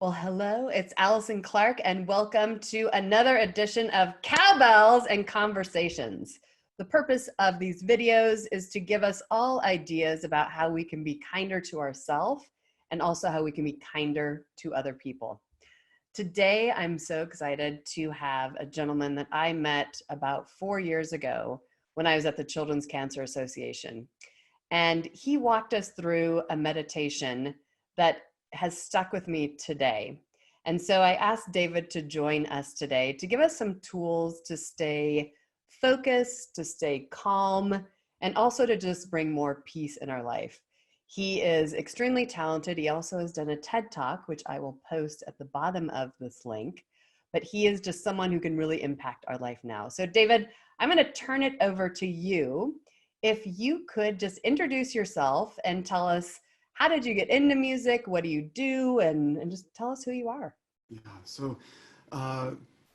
Well, hello, it's Allison Clark, and welcome to another edition of Cowbells and Conversations. The purpose of these videos is to give us all ideas about how we can be kinder to ourselves and also how we can be kinder to other people. Today, I'm so excited to have a gentleman that I met about 4 years ago when I was at the Children's Cancer Association. And he walked us through a meditation that has stuck with me today. And so I asked David to join us today to give us some tools to stay focused, to stay calm, and also to just bring more peace in our life. He is extremely talented. He also has done a TED Talk, which I will post at the bottom of this link. But he is just someone who can really impact our life now. So David, I'm going to turn it over to you. If you could just introduce yourself and tell us, how did you get into music? What do you do? And just tell us who you are. Yeah, so uh,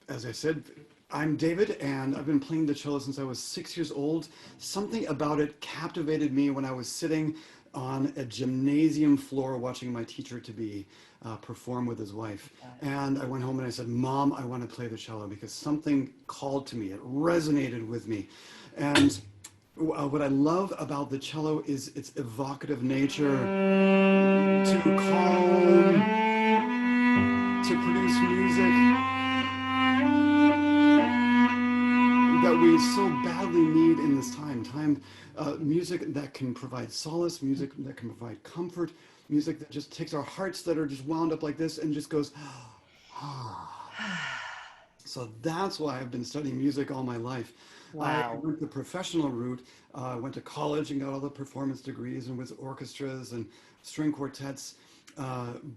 as I said, I'm David, and I've been playing the cello since I was 6 years old. Something about it captivated me when I was sitting on a gymnasium floor watching my teacher-to-be perform with his wife. And I went home and I said, Mom, I want to play the cello because something called to me. It resonated with me. And what I love about the cello is its evocative nature to calm, to produce music that we so badly need in this time. Music that can provide solace, music that can provide comfort, music that just takes our hearts that are just wound up like this and just goes, ah. So that's why I've been studying music all my life. I Wow. went the professional route, went to college and got all the performance degrees and with orchestras and string quartets.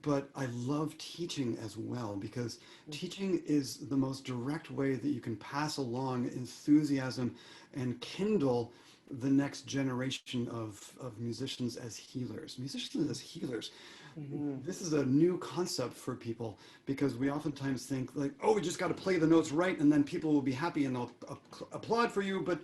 But I love teaching as well because teaching is the most direct way that you can pass along enthusiasm and kindle the next generation of musicians as healers. Musicians as healers. Mm-hmm. This is a new concept for people because we oftentimes think like, oh, we just got to play the notes right and then people will be happy and they'll applaud for you. But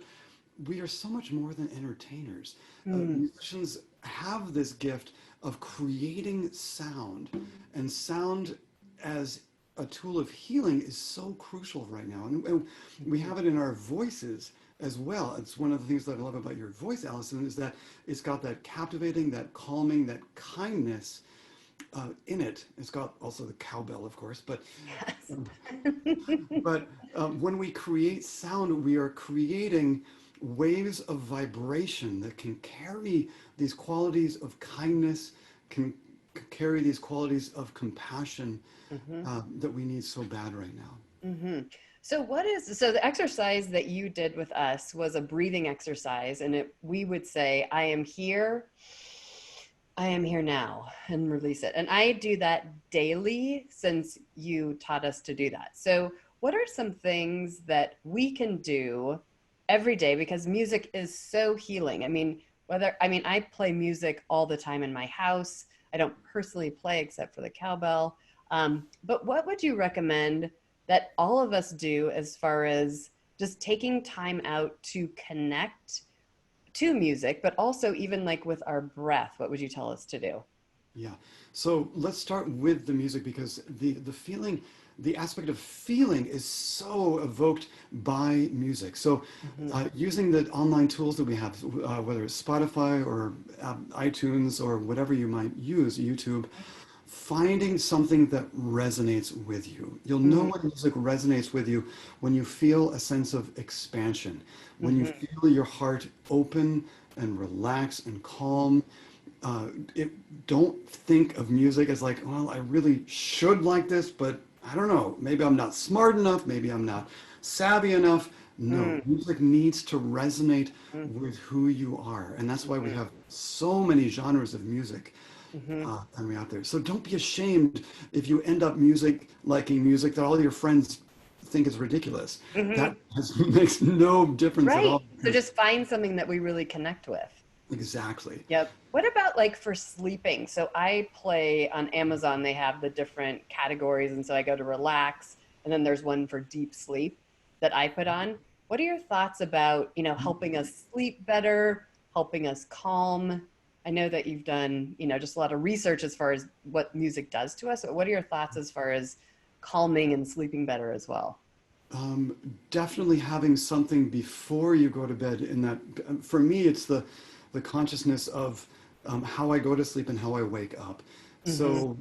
we are so much more than entertainers. Musicians have this gift of creating sound, and sound as a tool of healing is so crucial right now. And we have it in our voices as well. It's one of the things that I love about your voice, Allison, is that it's got that captivating, that calming, that kindness in it. It's got also the cowbell, of course, but Yes. um, when we create sound, we are creating waves of vibration that can carry these qualities of kindness, can carry these qualities of compassion Mm-hmm. that we need so bad right now. Mm-hmm. So the exercise that you did with us was a breathing exercise, and we would say, I am here now, and release it. And I do that daily since you taught us to do that. So, what are some things that we can do every day? Because music is so healing. I play music all the time in my house. I don't personally play except for the cowbell. But what would you recommend that all of us do as far as just taking time out to connect to music, but also even like with our breath? What would you tell us to do? Yeah. So let's start with the music because the feeling, the aspect of feeling is so evoked by music. So Mm-hmm. using the online tools that we have, whether it's Spotify or iTunes or whatever you might use, YouTube, finding something that resonates with you. You'll know when music resonates with you when you feel a sense of expansion, when you Mm-hmm. feel your heart open and relax and calm. It, don't think of music as like, well, I really should like this, but I don't know. Maybe I'm not smart enough. Maybe I'm not savvy enough. No, music needs to resonate Mm-hmm. with who you are. And that's why we Mm-hmm. have so many genres of music Mm-hmm. coming out there. So don't be ashamed if you end up liking music that all your friends think is ridiculous. Mm-hmm. That makes no difference at Right. all So because just find something that we really connect with. exactly. Yep. What about like for sleeping? So I play on Amazon, they have the different categories. And so I go to relax, and then there's one for deep sleep that I put on. What are your thoughts about, helping us sleep better, helping us calm? I know that you've done, just a lot of research as far as what music does to us. But what are your thoughts as far as calming and sleeping better as well? Um, Definitely having something before you go to bed. In that, for me, it's the consciousness of how I go to sleep and how I wake up. Mm-hmm. So,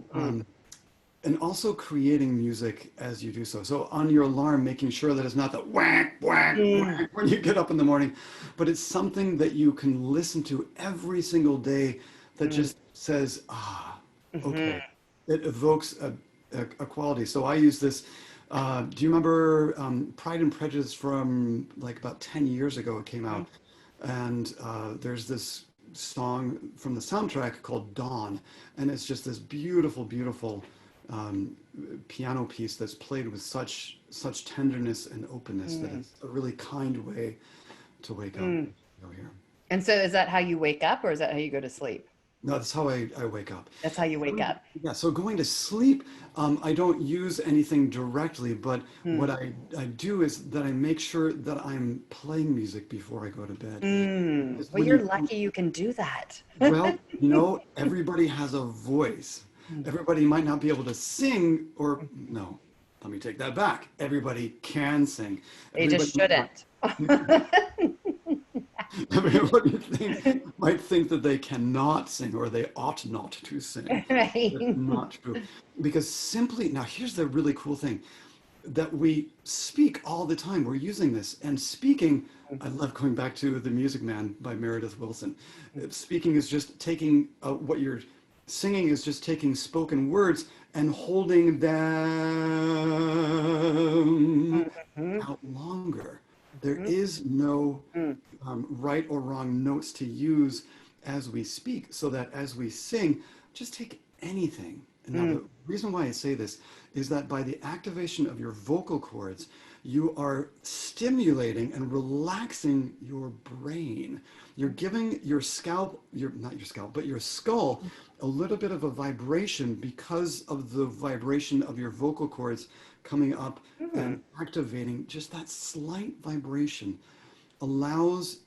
and also creating music as you do so. So on your alarm, making sure that it's not the whack, whack, Mm-hmm. whack when you get up in the morning, but it's something that you can listen to every single day that just says, ah, okay. Mm-hmm. It evokes a quality. So I use this. Do you remember Pride and Prejudice from like about 10 years ago? It came out. And there's this song from the soundtrack called Dawn. And it's just this beautiful, beautiful um, piano piece that's played with such tenderness and openness that it's a really kind way to wake up. Mm-hmm. Go here. And so is that how you wake up or is that how you go to sleep? No, that's how I wake up. That's how you wake up. Yeah, so going to sleep, I don't use anything directly, but what Mm. I do is that I make sure that I'm playing music before I go to bed. Mm. Because Well, when you're you, lucky you can do that. well, everybody has a voice. Everybody might not be able to sing, or no, let me take that back. Everybody can sing. They Everybody just shouldn't. might think that they cannot sing or they ought not to sing. That's Right. not true. Because simply, now here's the really cool thing that we speak all the time. We're using this. And speaking, I love going back to The Music Man by Meredith Willson. Speaking is just taking what you're singing is just taking spoken words and holding them Mhm. out longer. There is no right or wrong notes to use as we speak, so that as we sing, just take anything. And now, the reason why I say this is that by the activation of your vocal cords, you are stimulating and relaxing your brain. You're giving your scalp, not your scalp, but your skull, a little bit of a vibration because of the vibration of your vocal cords coming up and activating. Just that slight vibration allows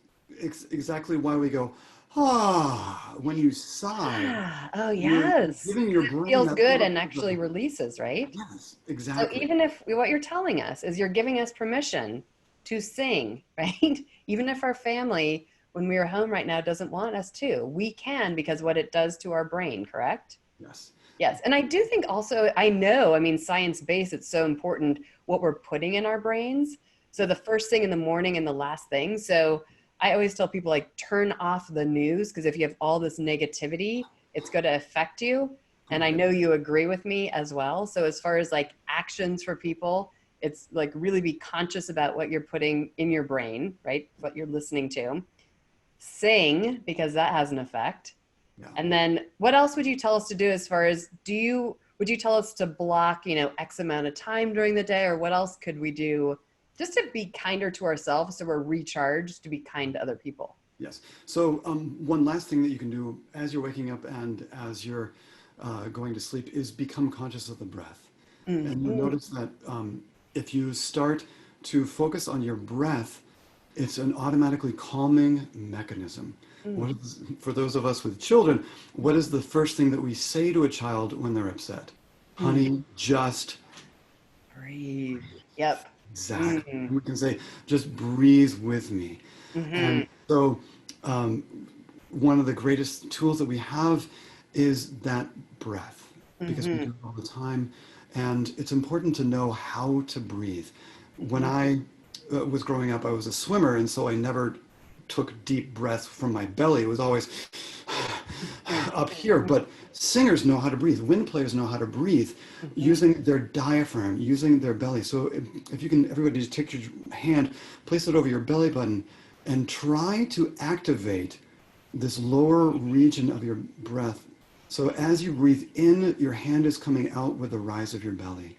exactly why we go, ah, when you sigh, Ah, oh, you're yes. giving 'Cause your it brain feels that good little and bit actually of, releases, right? yes, So exactly. even if what you're telling us is you're giving us permission to sing, right? Even if our family, when we are home right now, doesn't want us to, we can because what it does to our brain, correct? Yes. Yes. And I do think also, I mean, science based, it's so important what we're putting in our brains. So the first thing in the morning and the last thing. So I always tell people like turn off the news because if you have all this negativity, it's going to affect you. Oh And I yeah. know you agree with me as well. So as far as like actions for people, it's like really be conscious about what you're putting in your brain, right? What you're listening to. Sing because that has an effect. Yeah. And then what else would you tell us to do as far as would you tell us to block, X amount of time during the day or what else could we do just to be kinder to ourselves so we're recharged to be kind to other people? Yes. So one last thing that you can do as you're waking up and as you're going to sleep is become conscious of the breath. And you'll Mm-hmm. notice that if you start to focus on your breath, it's an automatically calming mechanism. For those of us with children, what is the first thing that we say to a child when they're upset? Mm-hmm. Honey, just Breathe. Yep. exactly. Mm-hmm. We can say, just breathe with me. Mm-hmm. And so, um, one of the greatest tools that we have is that breath because we Mm-hmm. do it all the time. And it's important to know how to breathe. When Mm-hmm. I was growing up, I was a swimmer, and so I never took deep breaths from my belly. It was always up here. But singers know how to breathe. Wind players know how to breathe Mm-hmm. using their diaphragm, using their belly. So if you can, everybody just take your hand, place it over your belly button, and try to activate this lower region of your breath. So as you breathe in, your hand is coming out with the rise of your belly.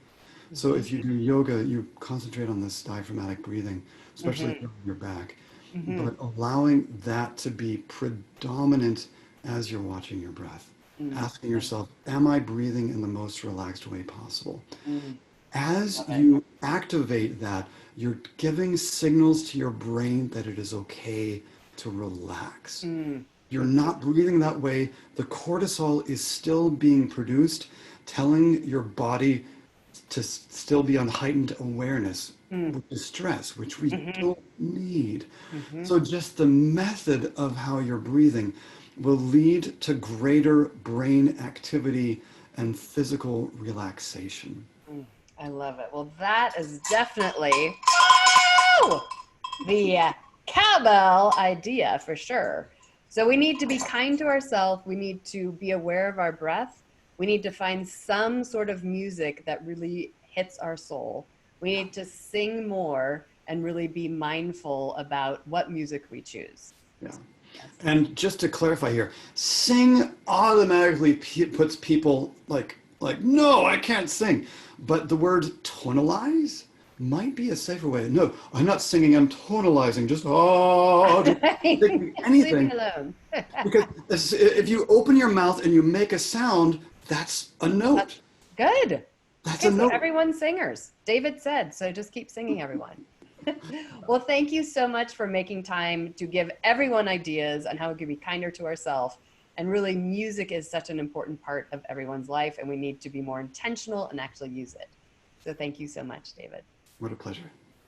So Mm-hmm. if you do yoga, you concentrate on this diaphragmatic breathing, especially Mm-hmm. on your back, Mm-hmm. but allowing that to be predominant as you're watching your breath. Asking yourself, am I breathing in the most relaxed way possible? Mm-hmm. As Love it. you activate that, you're giving signals to your brain that it is okay to relax. You're not breathing that way. The cortisol is still being produced, telling your body to still be on heightened awareness, Mm. which is stress, which we Mm-hmm. don't need. Mm-hmm. So just the method of how you're breathing will lead to greater brain activity and physical relaxation. Mm. I love it. Well, that is definitely the cowbell idea for sure. So we need to be kind to ourselves. We need to be aware of our breath. We need to find some sort of music that really hits our soul. We need to sing more and really be mindful about what music we choose. Yeah. Yes. And just to clarify here, sing automatically puts people like no, I can't sing. But the word tonalize might be a safer way. No, I'm not singing, I'm tonalizing. Just singing Leave me anything. alone. Because if you open your mouth and you make a sound, that's a That's note. good. That's Okay, a so note. everyone's singers. David said, so just keep singing, everyone. Well, thank you so much for making time to give everyone ideas on how we can be kinder to ourselves. And really, music is such an important part of everyone's life, and we need to be more intentional and actually use it. So thank you so much, David. What a pleasure.